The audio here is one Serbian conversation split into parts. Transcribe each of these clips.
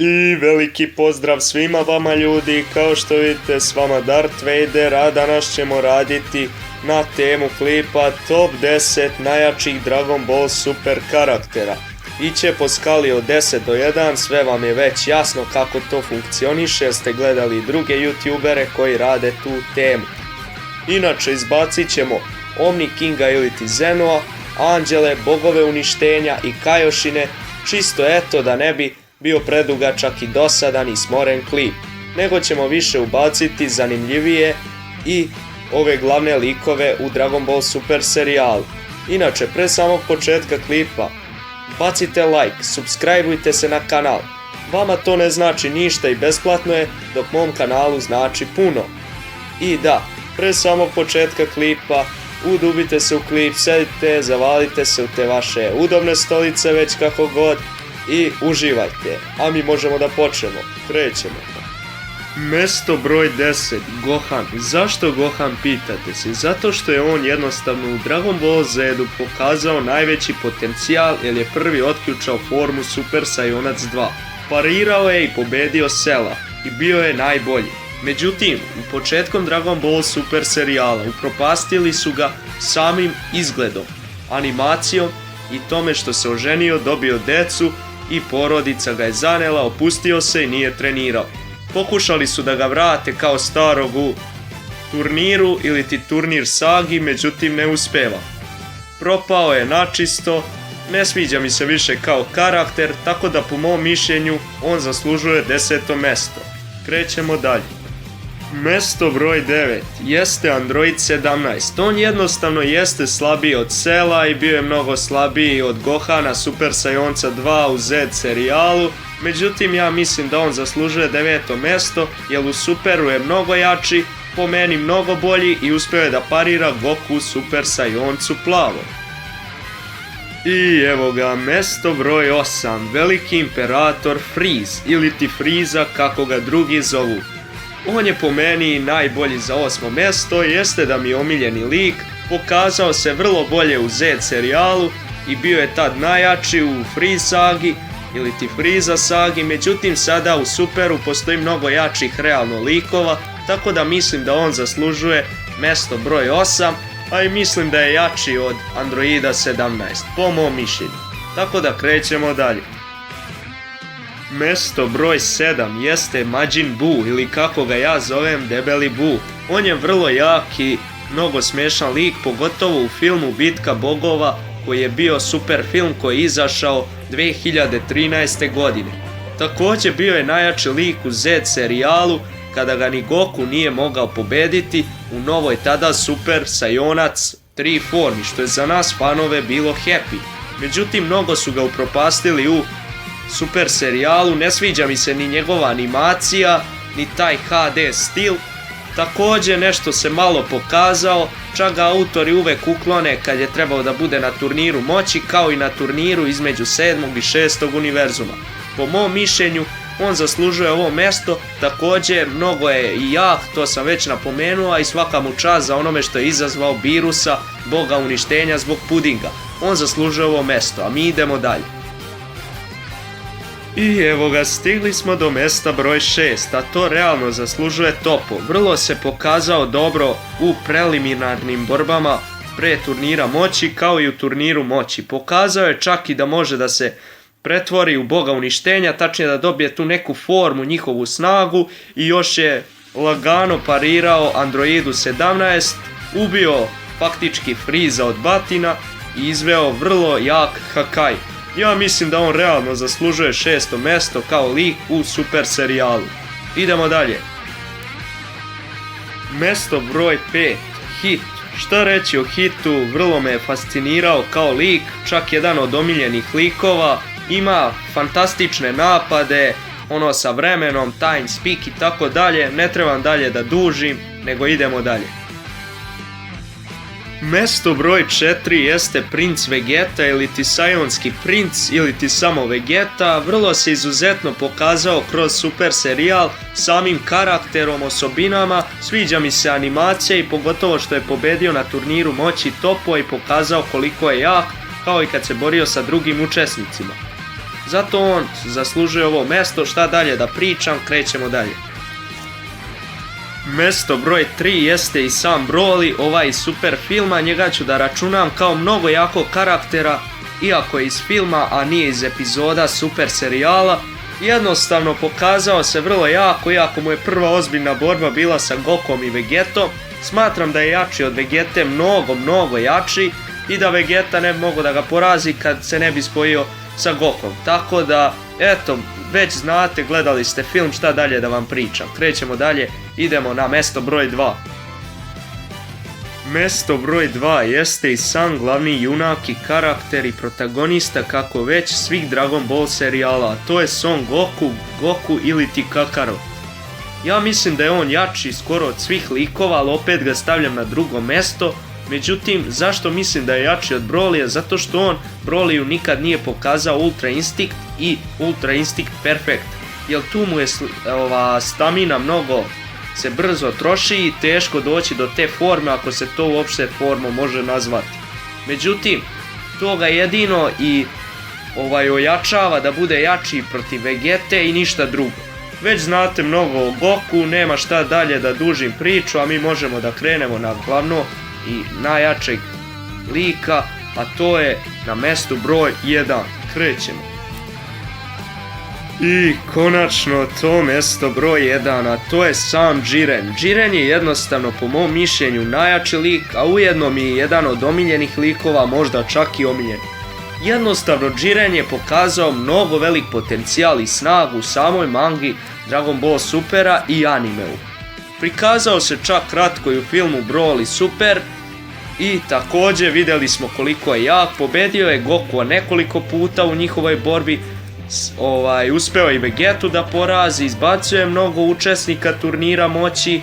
I veliki pozdrav svima vama ljudi, kao što vidite s vama Darth Vader, a danas ćemo raditi na temu klipa Top 10 najjačih Dragon Ball Super karaktera. Iće po skali od 10 do 1, sve vam je već jasno kako to funkcioniše jer ste gledali druge youtubere koji rade tu temu. Inače izbacit ćemo Omni Kinga iliti Zenoa, Anđele, bogove uništenja i Kaioshine, čisto eto da ne bi bio predugačak i dosadan i smoren klip, nego ćemo više ubaciti zanimljivije i ove glavne likove u Dragon Ball Super serijalu. Inače, pre samog početka klipa, bacite like, subscribeujte se na kanal. Vama to ne znači ništa i besplatno je, dok mom kanalu znači puno. I da, pre samog početka klipa, udubite se u klip, sedite, zavalite se u te vaše udobne stolice već kako god i uživajte, a mi možemo da počnemo, krećemo. Mesto broj 10, Gohan. Zašto Gohan, pitate se? Zato što je on jednostavno u Dragon Ball Z-u pokazao najveći potencijal jer je prvi otključao formu Super Saiyonac 2. Parirao je i pobedio Cella i bio je najbolji. Međutim, u početkom Dragon Ball Super serijala upropastili su ga samim izgledom, animacijom i tome što se oženio, dobio decu i porodica ga je zanela, opustio se i nije trenirao. Pokušali su da ga vrate kao starog u turniru ili ti turnir Sagi, međutim ne uspeva. Propao je načisto, ne sviđa mi se više kao karakter, tako da po mom mišljenju on zaslužuje 10. mesto. Krećemo dalje. Mesto broj 9 jeste Android 17. On jednostavno jeste slabiji od Cella i bio je mnogo slabiji od Gohana Super Saiyonca 2 u Z serijalu. Međutim, ja mislim da on zaslužuje 9. mesto jer u Superu je mnogo jači, po meni mnogo bolji i uspio je da parira Goku Super Saiyoncu plavo. I evo ga, mesto broj 8, veliki imperator Freeze ili ti Frieza kako ga drugi zovu. On je po meni najbolji za 8. mesto, jeste da mi je omiljeni lik, pokazao se vrlo bolje u Z serijalu i bio je tad najjači u Freeze sagi ili ti Frieza sagi, međutim sada u Superu postoji mnogo jačih realno likova, tako da mislim da on zaslužuje mesto broj 8, a i mislim da je jači od Androida 17, po mom mišljenju. Tako da krećemo dalje. Mesto broj 7 jeste Majin Buu ili kako ga ja zovem Debeli Buu. On je vrlo jak i mnogo smiješan lik, pogotovo u filmu Bitka bogova koji je bio super film koji je izašao 2013. godine. Također bio je najjači lik u Z serijalu kada ga ni Goku nije mogao pobediti u novoj tada Super Saiyonac 3 formi, što je za nas fanove bilo happy. Međutim, mnogo su ga upropastili u Super serijalu, ne sviđa mi se ni njegova animacija, ni taj HD stil. Također nešto se malo pokazao, čak ga autori uvek uklone kad je trebao da bude na turniru moći, kao i na turniru između 7. i 6. univerzuma. Po mom mišljenju, on zaslužuje ovo mesto, također mnogo je i jak, to sam već napomenuo, a i svaka mu čast za onome što je izazvao Birusa, boga uništenja zbog pudinga. On zaslužuje ovo mesto, a mi idemo dalje. I evo ga, stigli smo do mesta broj 6, a to realno zaslužuje Toppo. Vrlo se pokazao dobro u preliminarnim borbama pre turnira moći kao i u turniru moći. Pokazao je čak i da može da se pretvori u boga uništenja, tačnije da dobije tu neku formu, njihovu snagu i još je lagano parirao Androidu 17, ubio faktički Freeza od batina i izveo vrlo jak Hakai. Ja mislim da on realno zaslužuje 6. mesto kao lik u Super serijalu. Idemo dalje. Mesto broj 5, Hit. Šta reći o Hitu, vrlo me je fascinirao kao lik, čak jedan od omiljenih likova. Ima fantastične napade, ono sa vremenom, time speak i tako dalje. Ne trebam dalje da dužim, nego idemo dalje. Mesto broj 4 jeste Princ Vegeta ili ti Saionski princ ili ti samo Vegeta. Vrlo se izuzetno pokazao kroz Super serijal samim karakterom, osobinama. Sviđa mi se animacija i pogotovo što je pobedio na turniru moći Toppo i pokazao koliko je jak, kao i kad se borio sa drugim učesnicima. Zato on zaslužuje ovo mesto. Šta dalje da pričam, krećemo dalje. Mesto broj 3 jeste i sam Broly, ovaj iz super filma, njega ću da računam kao mnogo jakog karaktera, iako je iz filma, a nije iz epizoda super serijala. Jednostavno pokazao se vrlo jako, iako mu je prva ozbiljna borba bila sa Gokom i Vegetom. Smatram da je jači od Vegete, mnogo jači, i da Vegeta ne bi mogao da ga porazi kad se ne bi spojio sa Gokom. Tako da, eto, već znate, gledali ste film, šta dalje da vam pričam. Krećemo dalje, idemo na mesto broj 2. Mesto broj 2 jeste i sam glavni junak i karakter i protagonista kako već svih Dragon Ball serijala, a to je Son Goku ili ti Kakarot. Ja mislim da je on jači skoro od svih likova, ali opet ga stavljam na drugo mesto. Međutim, zašto mislim da je jači od Brolyja? Zato što on Brolyu nikad nije pokazao Ultra Instinct i Ultra Instinct Perfect. Jer tu mu je stamina mnogo se brzo troši i teško doći do te forme, ako se to uopšte formom može nazvati. Međutim, to ga jedino i ojačava da bude jači protiv Vegete i ništa drugo. Već znate mnogo o Goku, nema šta dalje da dužim priču, a mi možemo da krenemo na glavno i najjačeg lika, a to je na mestu broj 1. Krećemo. I konačno to mesto broj 1, a to je sam Jiren. Jiren je jednostavno po mom mišljenju najjači lik, a ujedno mi je jedan od omiljenih likova, možda čak i omiljen. Jednostavno Jiren je pokazao mnogo velik potencijal i snagu u samoj mangi Dragon Ball Supera i animeu. Prikazao se čak kratko i u filmu Broly Super i također vidjeli smo koliko je jak, pobedio je Goku nekoliko puta u njihovoj borbi, uspeo i Vegetu da porazi, izbacuje mnogo učesnika turnira moći,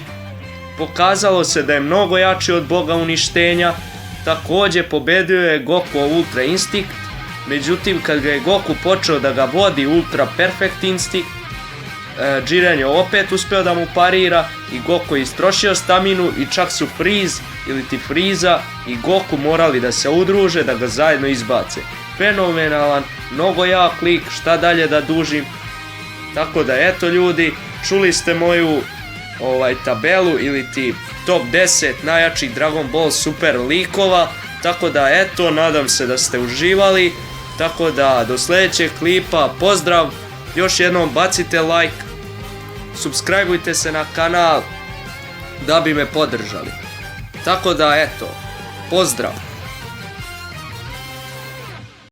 pokazalo se da je mnogo jači od Boga uništenja, također pobedio je Goku Ultra Instinct, međutim kad ga je Goku počeo da ga vodi Ultra Perfect Instinct, Jiren je opet uspeo da mu parira i Goku je istrošio staminu i čak su Freeze ili ti Frieza i Goku morali da se udruže da ga zajedno izbace. Fenomenalan, mnogo jak lik, šta dalje da dužim. Tako da eto ljudi, čuli ste moju tabelu ili ti top 10 najjačih Dragon Ball Super likova. Tako da eto, nadam se da ste uživali. Tako da do sljedećeg klipa, pozdrav, još jednom bacite like, subscribeujte se na kanal da bi me podržali. Tako da eto, pozdrav.